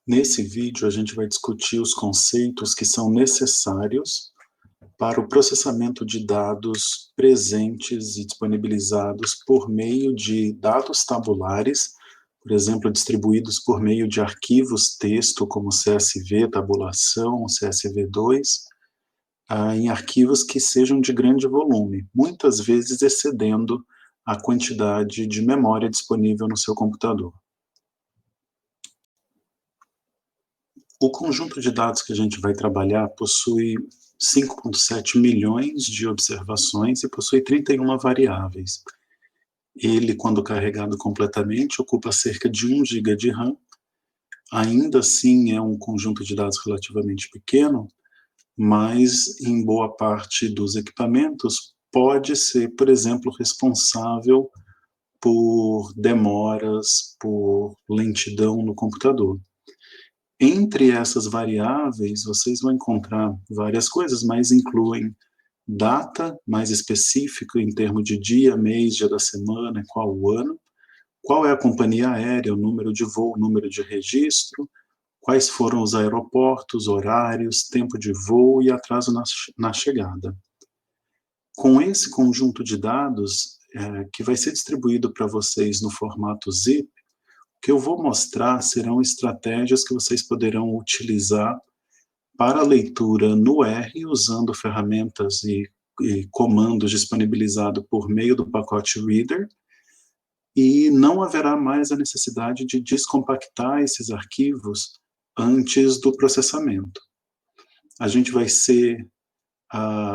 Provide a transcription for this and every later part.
Nesse vídeo, a gente vai discutir os conceitos que são necessários para o processamento de dados presentes e disponibilizados por meio de dados tabulares, por exemplo, distribuídos por meio de arquivos texto como CSV, tabulação, CSV2, em arquivos que sejam de grande volume, muitas vezes excedendo a quantidade de memória disponível no seu computador. O conjunto de dados que a gente vai trabalhar possui 5,7 milhões de observações e possui 31 variáveis. Ele, quando carregado completamente, ocupa cerca de 1 GB de RAM. Ainda assim, é um conjunto de dados relativamente pequeno, mas em boa parte dos equipamentos pode ser, por exemplo, responsável por demoras, por lentidão no computador. Entre essas variáveis, vocês vão encontrar várias coisas, mas incluem data mais específica em termos de dia, mês, dia da semana, qual o ano, qual é a companhia aérea, o número de voo, o número de registro, quais foram os aeroportos, horários, tempo de voo e atraso na chegada. Com esse conjunto de dados, que vai ser distribuído para vocês no formato zip, o que eu vou mostrar serão estratégias que vocês poderão utilizar para a leitura no R, usando ferramentas e comandos disponibilizados por meio do pacote Reader, e não haverá mais a necessidade de descompactar esses arquivos antes do processamento. A gente vai ser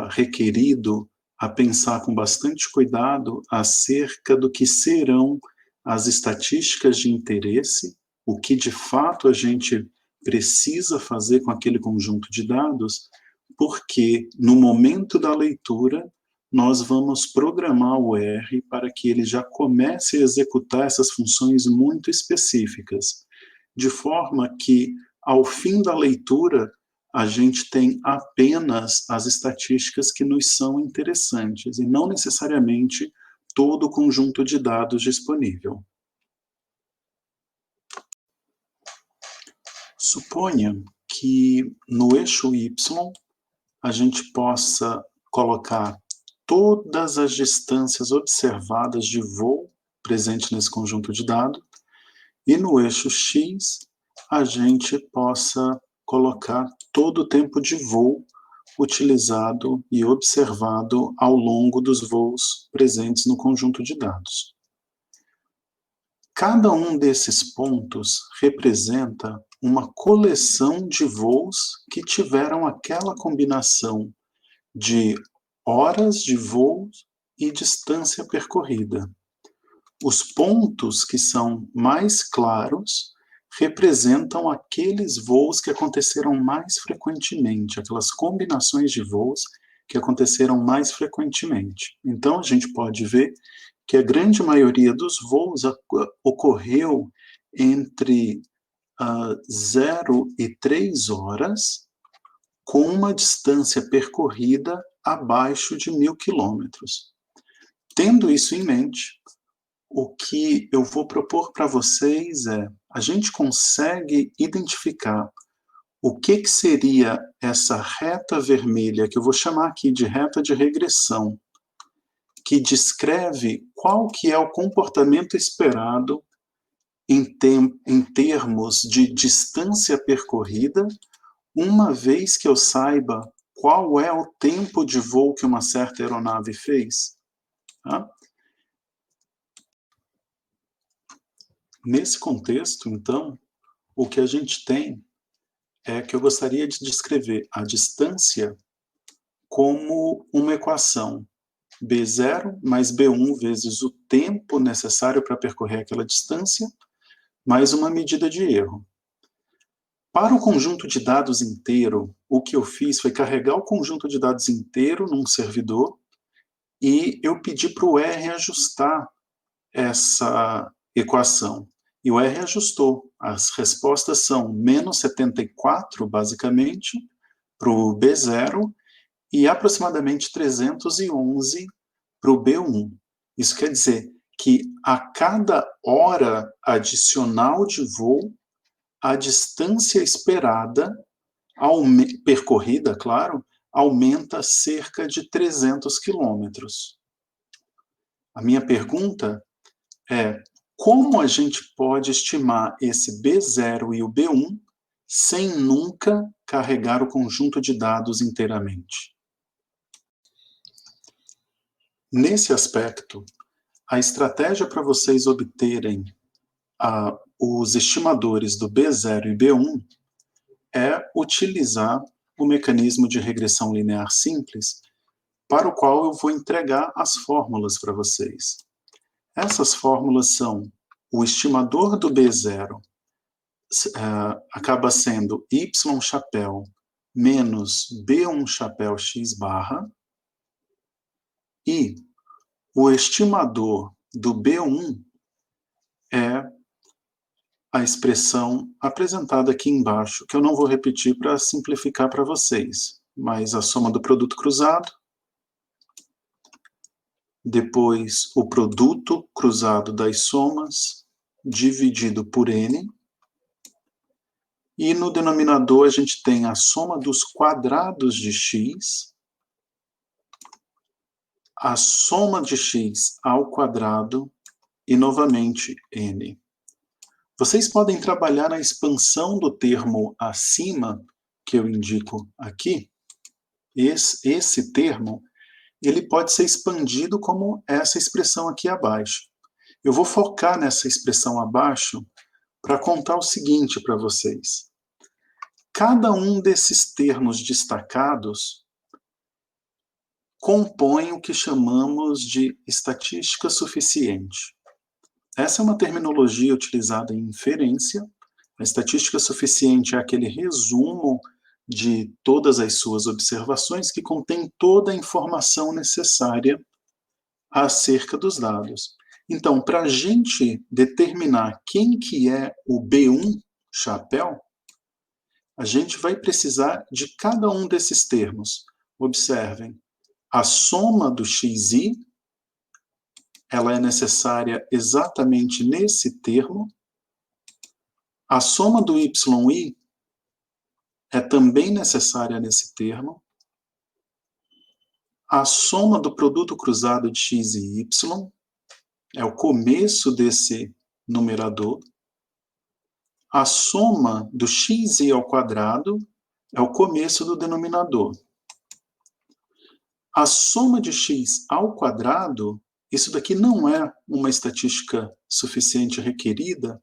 requerido a pensar com bastante cuidado acerca do que serão as estatísticas de interesse, o que de fato a gente precisa fazer com aquele conjunto de dados, porque no momento da leitura nós vamos programar o R para que ele já comece a executar essas funções muito específicas, de forma que ao fim da leitura a gente tem apenas as estatísticas que nos são interessantes e não necessariamente todo o conjunto de dados disponível. Suponha que no eixo Y a gente possa colocar todas as distâncias observadas de voo presente nesse conjunto de dados e no eixo X a gente possa colocar todo o tempo de voo utilizado e observado ao longo dos voos presentes no conjunto de dados. Cada um desses pontos representa uma coleção de voos que tiveram aquela combinação de horas de voo e distância percorrida. Os pontos que são mais claros representam aqueles voos que aconteceram mais frequentemente, aquelas combinações de voos que aconteceram mais frequentemente. Então, a gente pode ver que a grande maioria dos voos ocorreu entre 0 e 3 horas, com uma distância percorrida abaixo de 1.000 quilômetros. Tendo isso em mente, o que eu vou propor para vocês é, a gente consegue identificar o que seria essa reta vermelha, que eu vou chamar aqui de reta de regressão, que descreve qual que é o comportamento esperado em termos de distância percorrida, uma vez que eu saiba qual é o tempo de voo que uma certa aeronave fez. Tá? Nesse contexto, então, o que a gente tem é que eu gostaria de descrever a distância como uma equação B0 mais B1 vezes o tempo necessário para percorrer aquela distância, mais uma medida de erro. Para o conjunto de dados inteiro, o que eu fiz foi carregar o conjunto de dados inteiro num servidor e eu pedi para o R ajustar essa equação. E o R ajustou. As respostas são menos 74, basicamente, para o B0 e aproximadamente 311 para o B1. Isso quer dizer que a cada hora adicional de voo, a distância esperada, percorrida, claro, aumenta cerca de 300 quilômetros. A minha pergunta é: como a gente pode estimar esse B0 e o B1 sem nunca carregar o conjunto de dados inteiramente? Nesse aspecto, a estratégia para vocês obterem os estimadores do B0 e B1 é utilizar o mecanismo de regressão linear simples, para o qual eu vou entregar as fórmulas para vocês. Essas fórmulas são: o estimador do B0 acaba sendo y chapéu menos B1 chapéu x barra, e o estimador do B1 é a expressão apresentada aqui embaixo, que eu não vou repetir para simplificar para vocês, mas a soma do produto cruzado, depois o produto cruzado das somas, dividido por n, e no denominador a gente tem a soma dos quadrados de x, a soma de x ao quadrado e, novamente, n. Vocês podem trabalhar na expansão do termo acima, que eu indico aqui. Esse termo, ele pode ser expandido como essa expressão aqui abaixo. Eu vou focar nessa expressão abaixo para contar o seguinte para vocês. Cada um desses termos destacados compõe o que chamamos de estatística suficiente. Essa é uma terminologia utilizada em inferência. A estatística suficiente é aquele resumo de todas as suas observações que contém toda a informação necessária acerca dos dados. Então, para a gente determinar quem que é o B1 chapéu, a gente vai precisar de cada um desses termos. Observem, a soma do xi, ela é necessária exatamente nesse termo. A soma do yi é também necessária nesse termo. A soma do produto cruzado de x e y é o começo desse numerador. A soma do xi ao quadrado é o começo do denominador. A soma de x ao quadrado, isso daqui não é uma estatística suficiente requerida,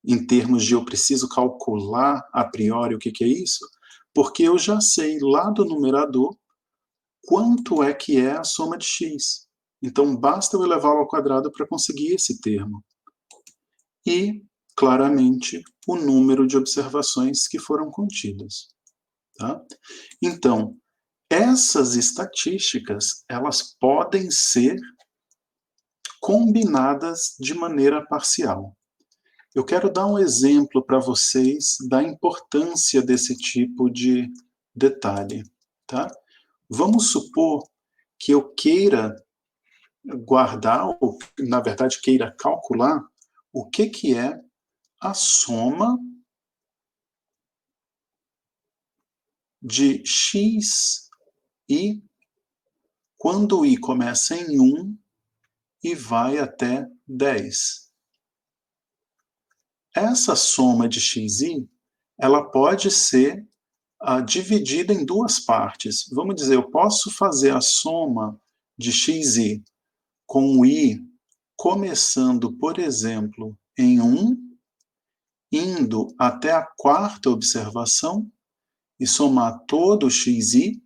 em termos de eu preciso calcular a priori o que é isso, porque eu já sei lá do numerador quanto é que é a soma de x. Então, basta eu elevá-lo ao quadrado para conseguir esse termo. E, claramente, o número de observações que foram contidas. Tá? Então, essas estatísticas, elas podem ser combinadas de maneira parcial. Eu quero dar um exemplo para vocês da importância desse tipo de detalhe. Tá? Vamos supor que eu queira guardar, ou na verdade queira calcular, o que é a soma de x e quando o i começa em 1 e vai até 10. Essa soma de xi, ela pode ser dividida em duas partes. Vamos dizer, eu posso fazer a soma de xi com o i começando, por exemplo, em 1, indo até a quarta observação e somar todo o xi,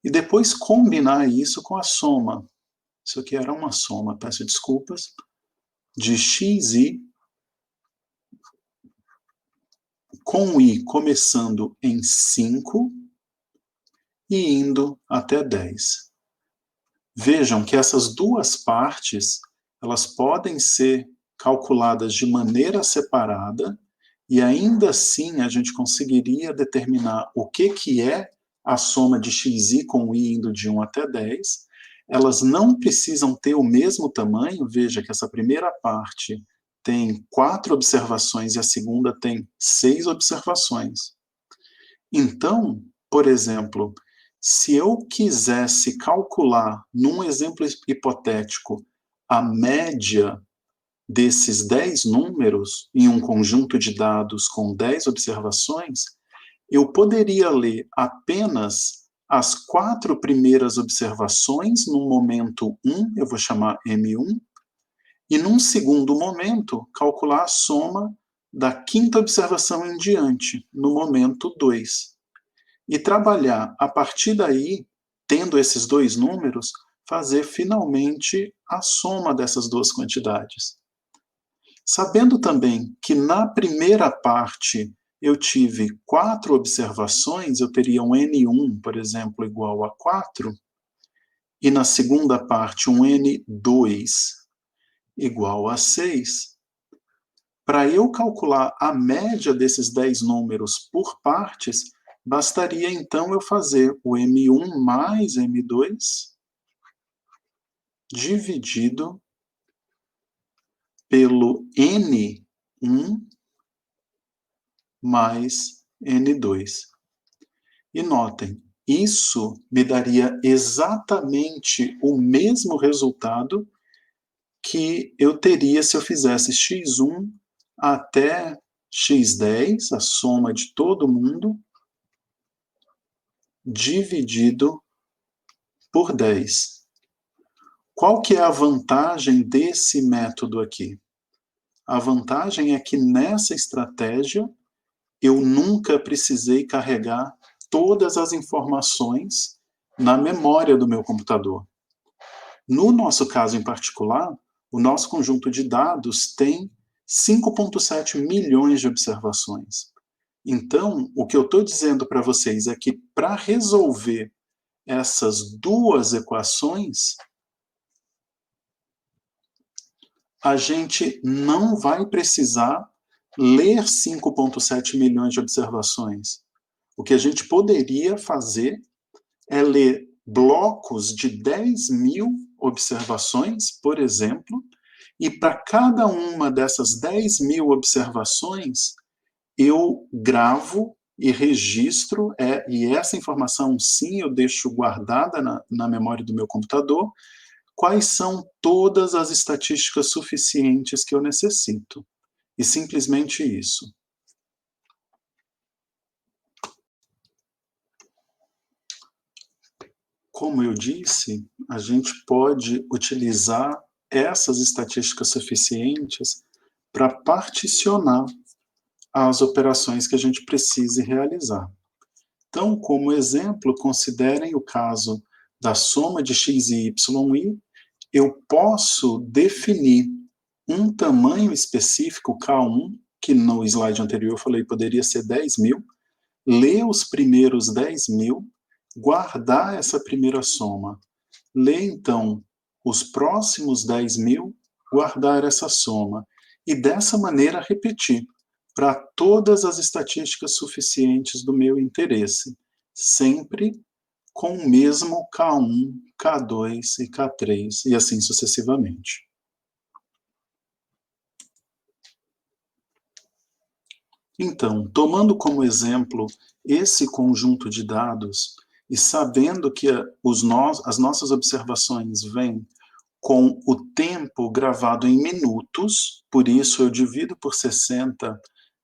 e depois combinar isso com a soma. Isso aqui era uma soma, peço desculpas, de xi com o i começando em 5 e indo até 10. Vejam que essas duas partes, elas podem ser calculadas de maneira separada e ainda assim a gente conseguiria determinar o que é a soma de xi com o i indo de 1 até 10. Elas não precisam ter o mesmo tamanho. Veja que essa primeira parte tem 4 observações e a segunda tem 6 observações. Então, por exemplo, se eu quisesse calcular, num exemplo hipotético, a média desses 10 números em um conjunto de dados com 10 observações, eu poderia ler apenas as 4 primeiras observações no momento 1, eu vou chamar M1, e num segundo momento, calcular a soma da quinta observação em diante, no momento 2. E trabalhar a partir daí, tendo esses dois números, fazer finalmente a soma dessas duas quantidades. Sabendo também que na primeira parte eu tive 4 observações, eu teria um N1, por exemplo, igual a 4, e na segunda parte um N2 igual a 6, para eu calcular a média desses 10 números por partes, bastaria então eu fazer o M1 mais M2 dividido pelo N1 mais N2. E notem, isso me daria exatamente o mesmo resultado que eu teria se eu fizesse x1 até x10, a soma de todo mundo, dividido por 10. Qual que é a vantagem desse método aqui? A vantagem é que nessa estratégia eu nunca precisei carregar todas as informações na memória do meu computador. No nosso caso em particular, o nosso conjunto de dados tem 5,7 milhões de observações. Então, o que eu estou dizendo para vocês é que para resolver essas duas equações, a gente não vai precisar ler 5,7 milhões de observações. O que a gente poderia fazer é ler blocos de 10 mil observações, por exemplo, e para cada uma dessas 10 mil observações, eu gravo e registro, e essa informação, sim, eu deixo guardada na memória do meu computador, quais são todas as estatísticas suficientes que eu necessito. E simplesmente isso. Como eu disse, a gente pode utilizar essas estatísticas suficientes para particionar as operações que a gente precise realizar. Então, como exemplo, considerem o caso da soma de x e y, eu posso definir um tamanho específico, K1, que no slide anterior eu falei poderia ser 10 mil, ler os primeiros 10 mil, guardar essa primeira soma, ler então os próximos 10 mil, guardar essa soma, e dessa maneira repetir para todas as estatísticas suficientes do meu interesse, sempre com o mesmo K1, K2 e K3, e assim sucessivamente. Então, tomando como exemplo esse conjunto de dados e sabendo que as nossas observações vêm com o tempo gravado em minutos, por isso eu divido por 60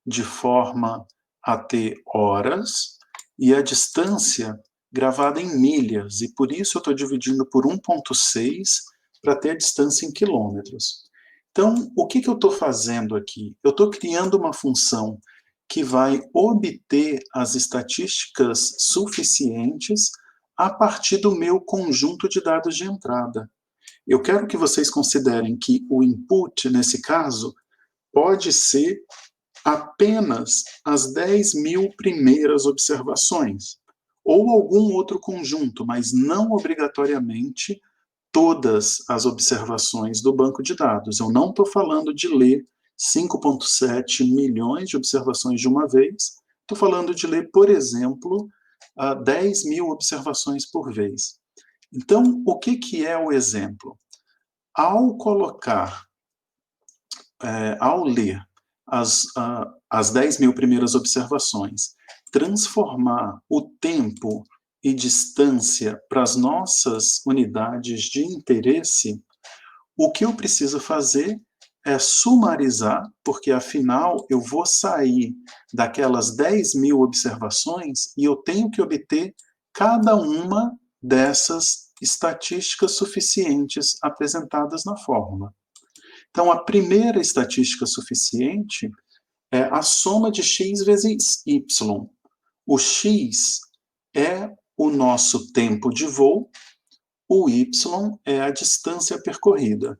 de forma a ter horas, e a distância gravada em milhas, e por isso eu estou dividindo por 1,6 para ter a distância em quilômetros. Então, o que eu estou fazendo aqui? Eu estou criando uma função que vai obter as estatísticas suficientes a partir do meu conjunto de dados de entrada. Eu quero que vocês considerem que o input, nesse caso, pode ser apenas as 10 mil primeiras observações, ou algum outro conjunto, mas não obrigatoriamente todas as observações do banco de dados. Eu não estou falando de ler 5,7 milhões de observações de uma vez, estou falando de ler, por exemplo, 10 mil observações por vez. Então, o que é o exemplo? Ao colocar ao ler as 10 mil primeiras observações, transformar o tempo e distância para as nossas unidades de interesse, o que eu preciso fazer é sumarizar, porque afinal eu vou sair daquelas 10 mil observações e eu tenho que obter cada uma dessas estatísticas suficientes apresentadas na fórmula. Então, a primeira estatística suficiente é a soma de x vezes y. O x é o nosso tempo de voo, o y é a distância percorrida.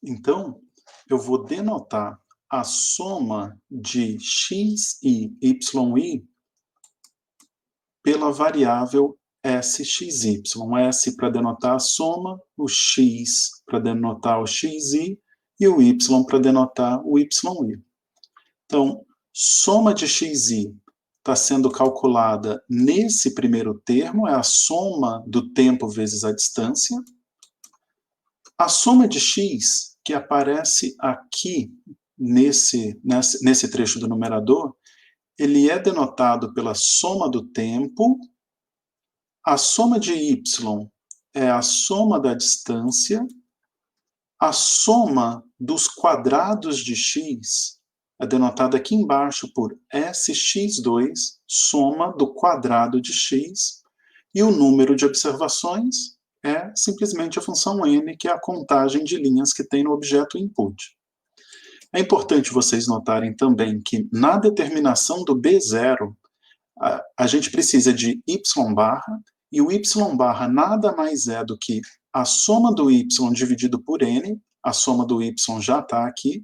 Então, eu vou denotar a soma de x e yi pela variável sxy. S para denotar a soma, o x para denotar o xi e o y para denotar o yi. Então, soma de xi está sendo calculada nesse primeiro termo, é a soma do tempo vezes a distância. A soma de x, que aparece aqui nesse trecho do numerador, ele é denotado pela soma do tempo. A soma de y é a soma da distância. A soma dos quadrados de x é denotada aqui embaixo por sx2, soma do quadrado de x, e o número de observações é simplesmente a função n, que é a contagem de linhas que tem no objeto input. É importante vocês notarem também que na determinação do B0, a gente precisa de y barra, e o y barra nada mais é do que a soma do y dividido por n, a soma do y já está aqui,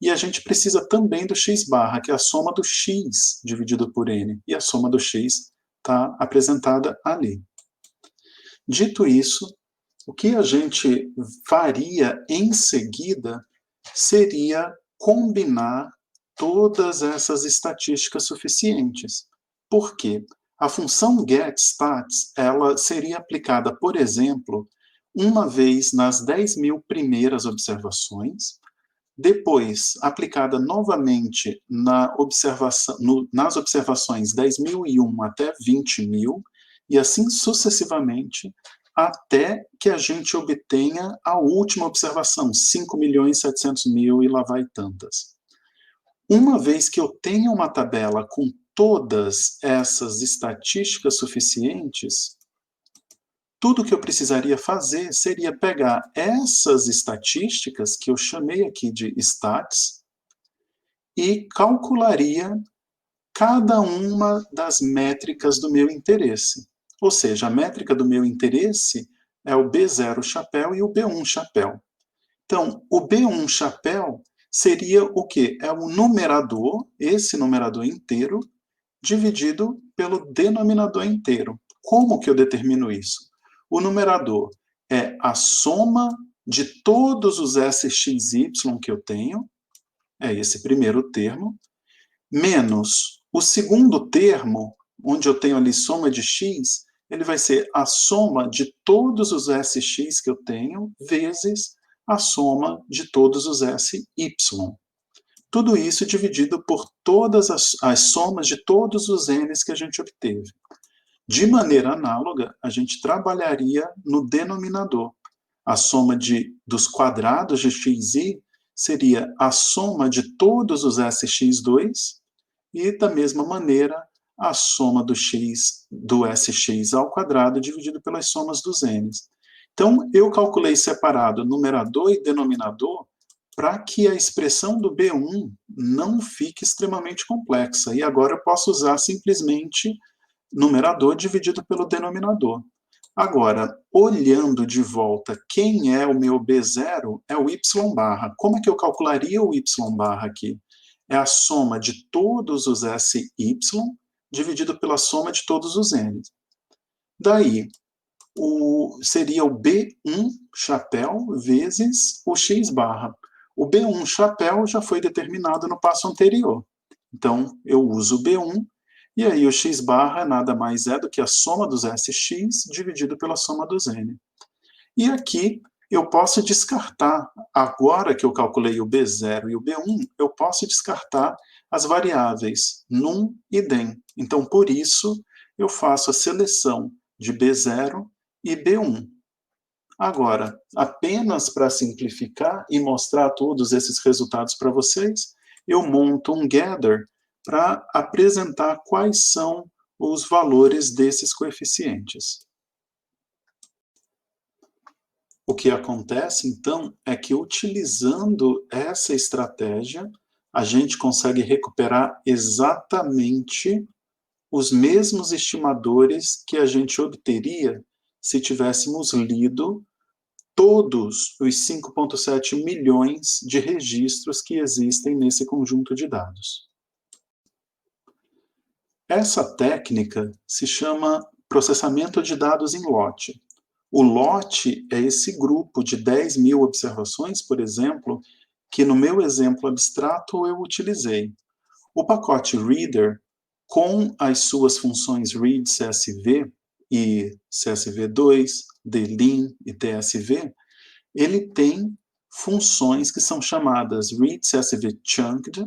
e a gente precisa também do x barra, que é a soma do x dividido por n, e a soma do x está apresentada ali. Dito isso, o que a gente faria em seguida seria combinar todas essas estatísticas suficientes. Por quê? A função getStats, ela seria aplicada, por exemplo, uma vez nas 10 mil primeiras observações, depois aplicada novamente nas observações 10.001 até 20.000, e assim sucessivamente, até que a gente obtenha a última observação, 5.700.000 e lá vai tantas. Uma vez que eu tenha uma tabela com todas essas estatísticas suficientes, tudo que eu precisaria fazer seria pegar essas estatísticas, que eu chamei aqui de stats, e calcularia cada uma das métricas do meu interesse. Ou seja, a métrica do meu interesse é o B0 chapéu e o B1 chapéu. Então, o B1 chapéu seria o quê? É o numerador, esse numerador inteiro, dividido pelo denominador inteiro. Como que eu determino isso? O numerador é a soma de todos os sxy que eu tenho, é esse primeiro termo, menos o segundo termo, onde eu tenho ali soma de x, ele vai ser a soma de todos os sx que eu tenho, vezes a soma de todos os sy. Tudo isso dividido por todas as somas de todos os n's que a gente obteve. De maneira análoga, a gente trabalharia no denominador. A soma dos quadrados de xi seria a soma de todos os sx2 e, da mesma maneira, a soma do sx ao quadrado dividido pelas somas dos n's. Então, eu calculei separado numerador e denominador para que a expressão do B1 não fique extremamente complexa. E agora eu posso usar simplesmente numerador dividido pelo denominador. Agora, olhando de volta quem é o meu B0, é o y barra. Como é que eu calcularia o y barra aqui? É a soma de todos os sy dividido pela soma de todos os n. Daí, seria o B1 chapéu vezes o x barra. O B1 chapéu já foi determinado no passo anterior. Então, eu uso o B1, e aí o x barra nada mais é do que a soma dos sx dividido pela soma dos n. E aqui eu posso descartar, agora que eu calculei o B0 e o B1, eu posso descartar as variáveis num e dem. Então, por isso, eu faço a seleção de B0 e B1. Agora, apenas para simplificar e mostrar todos esses resultados para vocês, eu monto um gather para apresentar quais são os valores desses coeficientes. O que acontece, então, é que utilizando essa estratégia, a gente consegue recuperar exatamente os mesmos estimadores que a gente obteria se tivéssemos lido todos os 5,7 milhões de registros que existem nesse conjunto de dados. Essa técnica se chama processamento de dados em lote. O lote é esse grupo de 10 mil observações, por exemplo, que no meu exemplo abstrato eu utilizei. O pacote reader, com as suas funções read CSV e CSV2, dlin e tsv, ele tem funções que são chamadas read CSV chunked,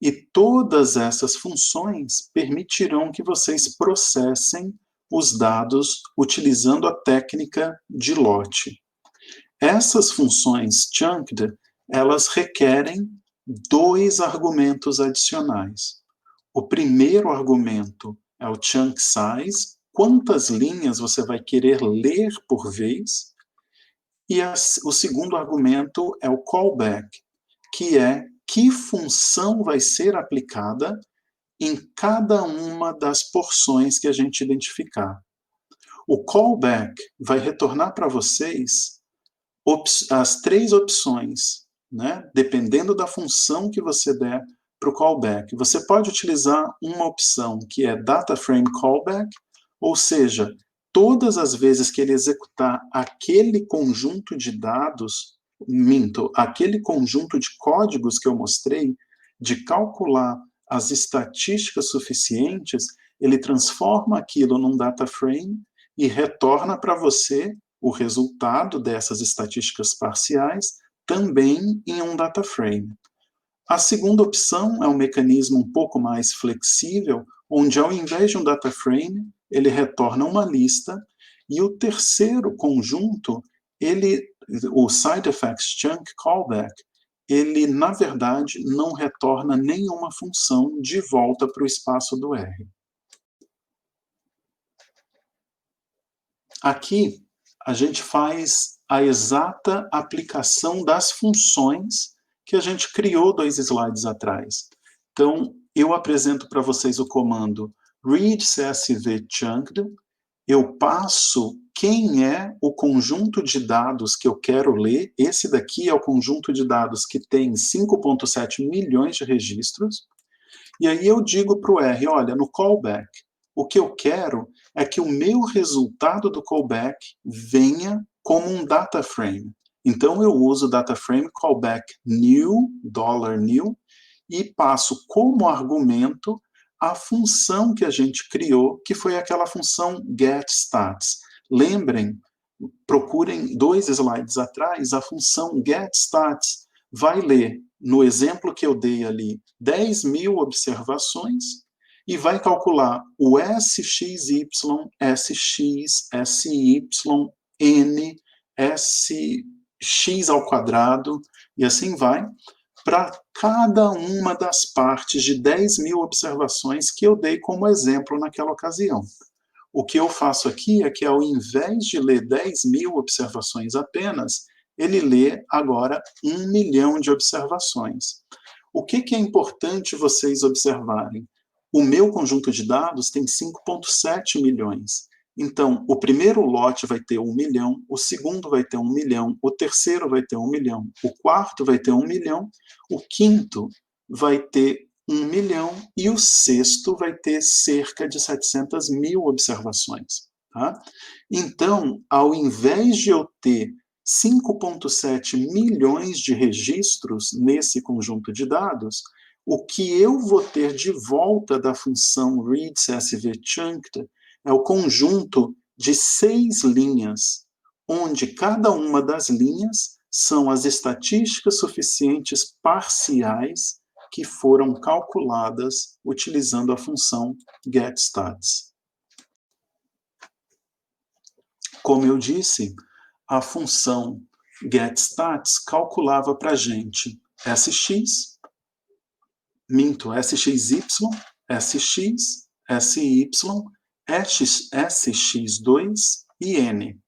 e todas essas funções permitirão que vocês processem os dados utilizando a técnica de lote. Essas funções chunked, elas requerem 2 argumentos adicionais. O primeiro argumento é o chunk size, quantas linhas você vai querer ler por vez, e o segundo argumento é o callback, que é que função vai ser aplicada em cada uma das porções que a gente identificar. O callback vai retornar para vocês as 3 opções, né? Dependendo da função que você der para o callback. Você pode utilizar uma opção que é data frame callback, ou seja, todas as vezes que ele executar aquele conjunto de dados, aquele conjunto de códigos que eu mostrei, de calcular as estatísticas suficientes, ele transforma aquilo num data frame e retorna para você o resultado dessas estatísticas parciais também em um data frame. A segunda opção é um mecanismo um pouco mais flexível, onde ao invés de um data frame, ele retorna uma lista, e o terceiro conjunto, o side effects chunk callback, ele na verdade não retorna nenhuma função de volta para o espaço do R. Aqui a gente faz a exata aplicação das funções que a gente criou 2 slides atrás. Então, eu apresento para vocês o comando read CSV chunked, eu passo quem é o conjunto de dados que eu quero ler, esse daqui é o conjunto de dados que tem 5,7 milhões de registros, e aí eu digo para o R, olha, no callback, o que eu quero é que o meu resultado do callback venha como um data frame. Então eu uso o data frame callback new, $new, e passo como argumento a função que a gente criou, que foi aquela função getStats. Lembrem, procurem 2 slides atrás, a função getStats vai ler, no exemplo que eu dei ali, 10 mil observações, e vai calcular o SXY, SX, SY, N, SX ao quadrado, e assim vai, para cada uma das partes de 10 mil observações que eu dei como exemplo naquela ocasião. O que eu faço aqui é que, ao invés de ler 10 mil observações apenas, ele lê agora 1 milhão de observações. O que é importante vocês observarem? O meu conjunto de dados tem 5,7 milhões. Então, o primeiro lote vai ter 1 milhão, o segundo vai ter 1 milhão, o terceiro vai ter 1 milhão, o quarto vai ter 1 milhão, o quinto vai ter 1 milhão e o sexto vai ter cerca de 700 mil observações. Tá? Então, ao invés de eu ter 5,7 milhões de registros nesse conjunto de dados, o que eu vou ter de volta da função read CSV chunked é o conjunto de 6 linhas, onde cada uma das linhas são as estatísticas suficientes parciais que foram calculadas utilizando a função getStats. Como eu disse, a função getStats calculava para a gente SXY, SX, SY, SX2 e N.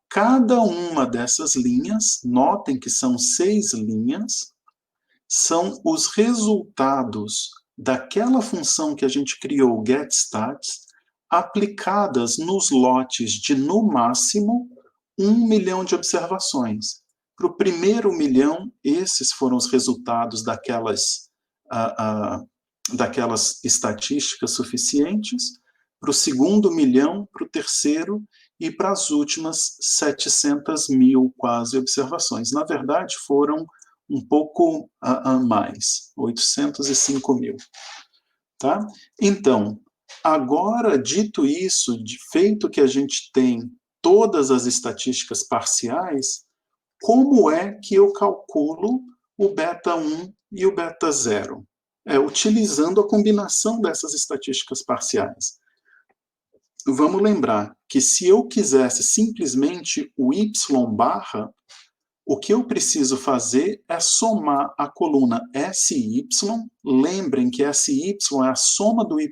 Cada uma dessas linhas, notem que são 6 linhas, são os resultados daquela função que a gente criou, getStats, aplicadas nos lotes de, no máximo, 1 milhão de observações. Para o primeiro 1 milhão, esses foram os resultados daquelas estatísticas suficientes. Para o segundo 1 milhão, para o terceiro e para as últimas 700 mil quase observações. Na verdade, foram um pouco mais, 805 mil. Tá? Então, agora, dito isso, feito que a gente tem todas as estatísticas parciais, como é que eu calculo o beta 1 e o beta 0? Utilizando a combinação dessas estatísticas parciais. Vamos lembrar que se eu quisesse simplesmente o y barra, o que eu preciso fazer é somar a coluna SY. Lembrem que SY é a soma do YI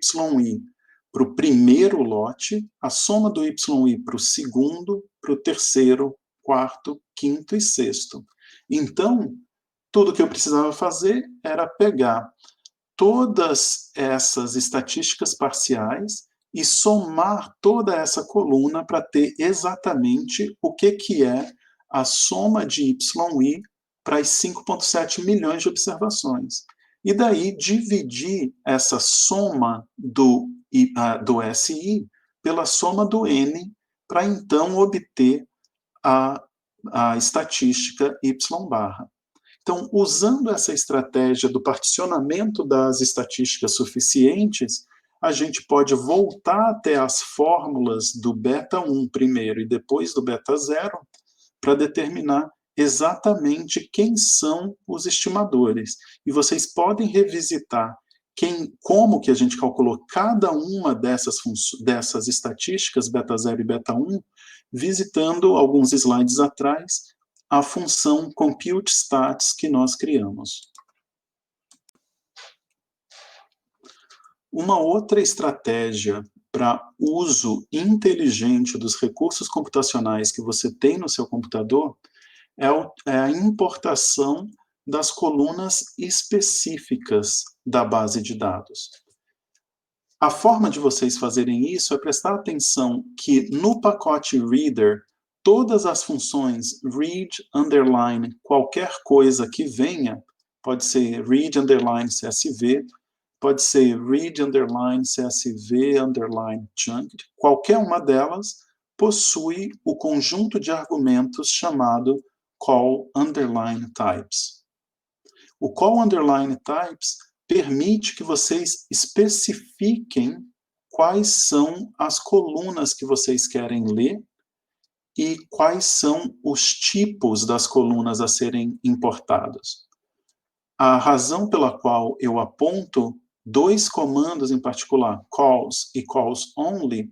para o primeiro lote, a soma do YI para o segundo, para o terceiro, quarto, quinto e sexto. Então, tudo que eu precisava fazer era pegar todas essas estatísticas parciais e somar toda essa coluna para ter exatamente o que é a soma de YI para as 5,7 milhões de observações. E daí dividir essa soma do SI pela soma do N para então obter a estatística Y barra. Então, usando essa estratégia do particionamento das estatísticas suficientes, a gente pode voltar até as fórmulas do beta 1 primeiro e depois do beta 0 para determinar exatamente quem são os estimadores. E vocês podem revisitar como que a gente calculou cada uma dessas estatísticas, beta 0 e beta 1, visitando alguns slides atrás, a função computeStats que nós criamos. Uma outra estratégia para uso inteligente dos recursos computacionais que você tem no seu computador é a importação das colunas específicas da base de dados. A forma de vocês fazerem isso é prestar atenção que no pacote Reader, todas as funções read, underline, qualquer coisa que venha, pode ser read, underline, CSV, pode ser read, underline, CSV, underline, chunk, qualquer uma delas possui o conjunto de argumentos chamado call underline types. O call underline types permite que vocês especifiquem quais são as colunas que vocês querem ler e quais são os tipos das colunas a serem importados. A razão pela qual eu aponto 2 comandos em particular, calls e calls only,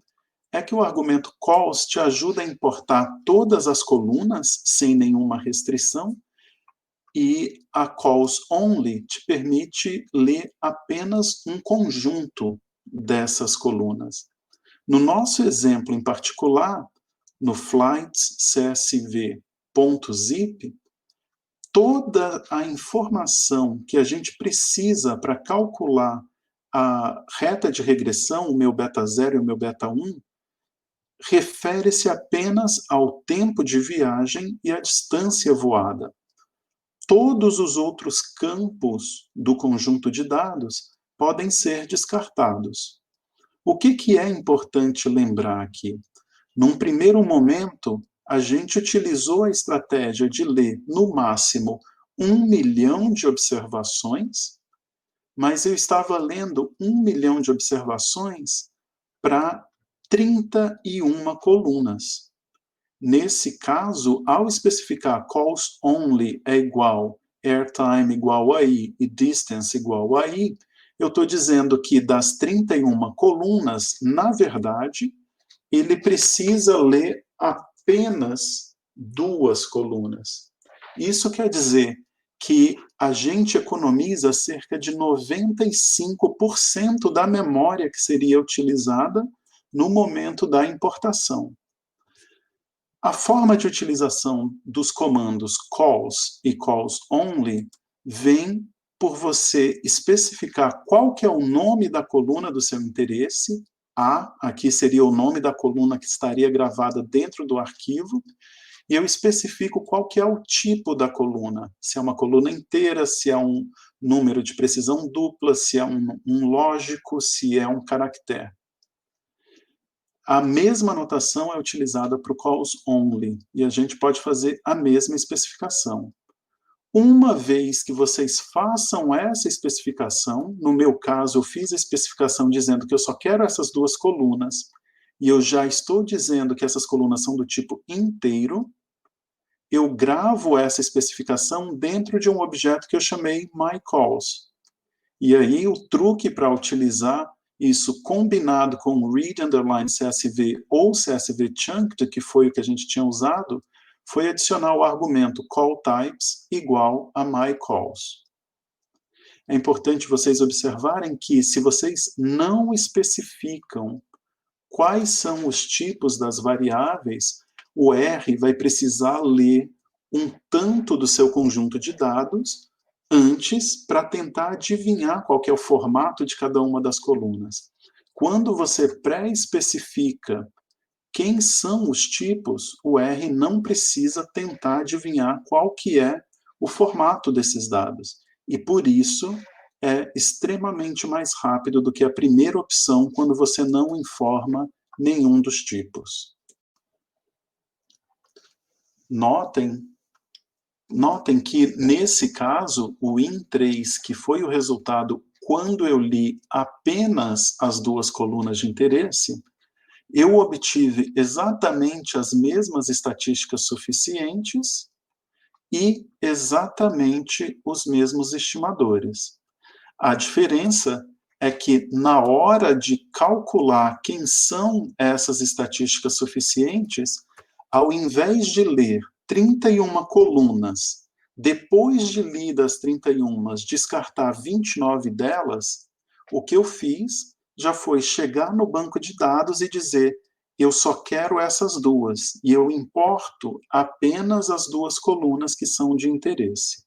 é que o argumento calls te ajuda a importar todas as colunas sem nenhuma restrição e a calls only te permite ler apenas um conjunto dessas colunas. No nosso exemplo em particular, no flights csv.zip, toda a informação que a gente precisa para calcular a reta de regressão, o meu beta 0 e o meu beta 1, refere-se apenas ao tempo de viagem e à distância voada. Todos os outros campos do conjunto de dados podem ser descartados. O que é importante lembrar aqui? Num primeiro momento, a gente utilizou a estratégia de ler, no máximo, 1 milhão de observações, mas eu estava lendo 1 milhão de observações para 31 colunas. Nesse caso, ao especificar calls only é igual, airtime igual a I e distance igual a I, eu estou dizendo que das 31 colunas, na verdade, ele precisa ler apenas 2 colunas. Isso quer dizer que a gente economiza cerca de 95% da memória que seria utilizada no momento da importação. A forma de utilização dos comandos calls e calls only vem por você especificar qual que é o nome da coluna do seu interesse. Aqui seria o nome da coluna que estaria gravada dentro do arquivo, e eu especifico qual que é o tipo da coluna, se é uma coluna inteira, se é um número de precisão dupla, se é um lógico, se é um caractere. A mesma notação é utilizada para o calls only, e a gente pode fazer a mesma especificação. Uma vez que vocês façam essa especificação, no meu caso eu fiz a especificação dizendo que eu só quero essas 2 colunas, e eu já estou dizendo que essas colunas são do tipo inteiro, eu gravo essa especificação dentro de um objeto que eu chamei myCalls. E aí o truque para utilizar isso combinado com o read_CSV ou CSV chunked, que foi o que a gente tinha usado, foi adicionar o argumento callTypes igual a myCalls. É importante vocês observarem que se vocês não especificam quais são os tipos das variáveis, o R vai precisar ler um tanto do seu conjunto de dados antes para tentar adivinhar qual que é o formato de cada uma das colunas. Quando você pré-especifica quem são os tipos, o R não precisa tentar adivinhar qual que é o formato desses dados. E por isso é extremamente mais rápido do que a primeira opção quando você não informa nenhum dos tipos. Notem que, nesse caso, o in3, que foi o resultado quando eu li apenas as 2 colunas de interesse, eu obtive exatamente as mesmas estatísticas suficientes e exatamente os mesmos estimadores. A diferença é que, na hora de calcular quem são essas estatísticas suficientes, ao invés de ler 31 colunas, depois de lidas 31, descartar 29 delas, o que eu fiz já foi chegar no banco de dados e dizer: eu só quero essas 2, e eu importo apenas as 2 colunas que são de interesse.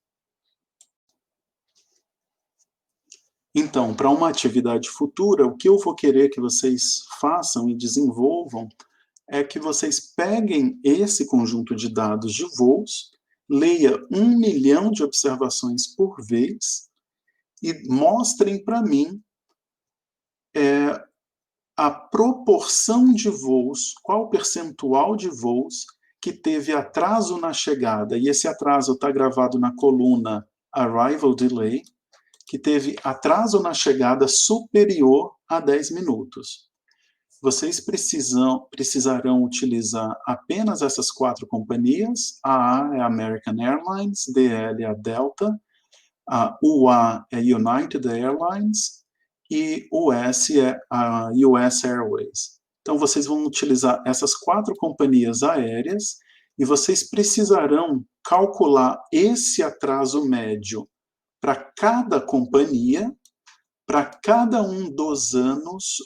Então, para uma atividade futura, o que eu vou querer que vocês façam e desenvolvam é que vocês peguem esse conjunto de dados de voos, leia 1 milhão de observações por vez e mostrem para mim a proporção de voos, qual o percentual de voos que teve atraso na chegada, e esse atraso está gravado na coluna Arrival Delay, que teve atraso na chegada superior a 10 minutos. Vocês precisarão utilizar apenas essas 4 companhias. A A é a American Airlines, DL é a Delta, a UA é United Airlines e o S é a US Airways. Então, vocês vão utilizar essas 4 companhias aéreas e vocês precisarão calcular esse atraso médio para cada companhia, para cada um dos anos,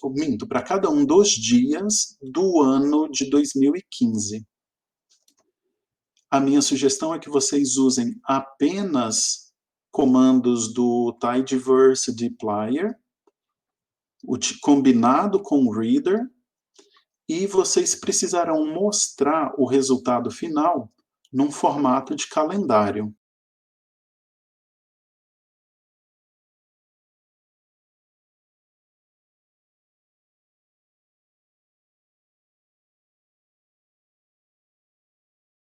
para cada um dos dias do ano de 2015. A minha sugestão é que vocês usem apenas comandos do Tidyverse Dplyr, combinado com o Reader, e vocês precisarão mostrar o resultado final num formato de calendário.